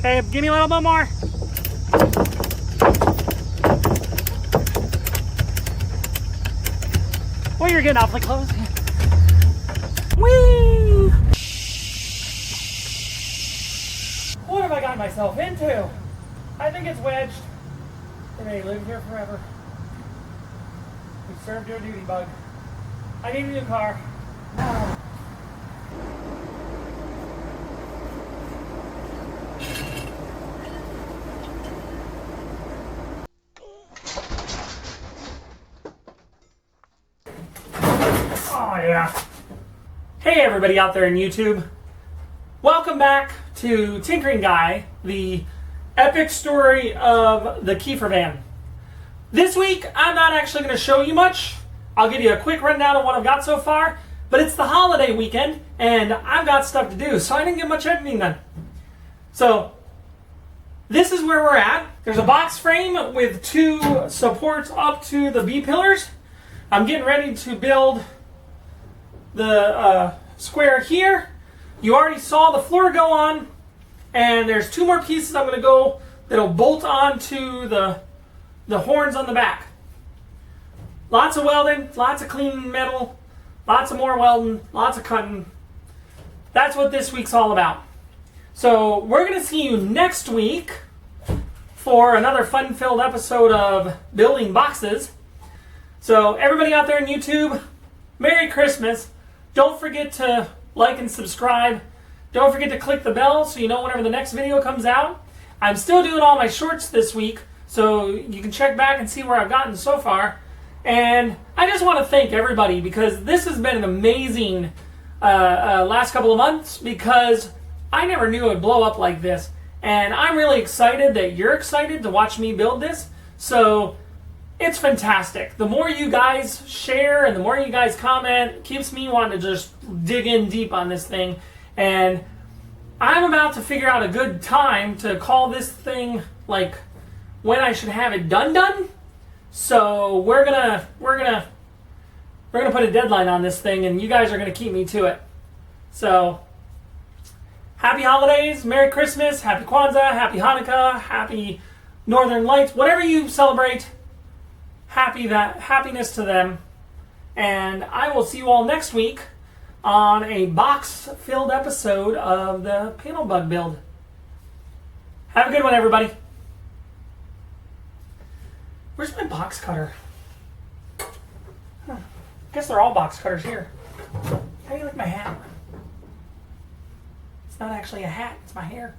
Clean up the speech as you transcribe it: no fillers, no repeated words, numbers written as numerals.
Okay, give me a little bit more. Oh, you're getting awfully close. Whee! What have I got myself into? I think it's wedged. It may live here forever. We served your duty, bug. I need a new car. Oh yeah. Hey everybody out there in YouTube. Welcome back to Tinkering Guy, the epic story of the Käfer van. This week, I'm not actually going to show you much. I'll give you a quick rundown of what I've got so far, but it's the holiday weekend, and I've got stuff to do, so I didn't get much editing done. So, this is where we're at. There's a box frame with two supports up to the B-pillars. I'm getting ready to build the square here. You already saw the floor go on, and there's two more pieces I'm going to go that'll bolt onto the horns on the back. Lots of welding, lots of clean metal, lots of more welding, lots of cutting. That's what this week's all about. So we're going to see you next week for another fun-filled episode of Building Boxes. So everybody out there in YouTube, Merry Christmas. Don't forget to like and subscribe. Don't forget to click the bell so you know whenever the next video comes out. I'm still doing all my shorts this week, so you can check back and see where I've gotten so far. And I just want to thank everybody because this has been an amazing last couple of months because I never knew it would blow up like this. And I'm really excited that you're excited to watch me build this. So it's fantastic. The more you guys share and the more you guys comment keeps me wanting to just dig in deep on this thing. And I'm about to figure out a good time to call this thing like when I should have it done. So we're gonna put a deadline on this thing, and you guys are gonna keep me to it. So happy holidays, Merry Christmas, Happy Kwanzaa, Happy Hanukkah, Happy Northern Lights, whatever you celebrate. Happiness to them. And I will see you all next week on a box-filled episode of the panel bug build. Have a good one, everybody. Where's my box cutter? I guess they're all box cutters here. How do you like my hat? It's not actually a hat, it's my hair.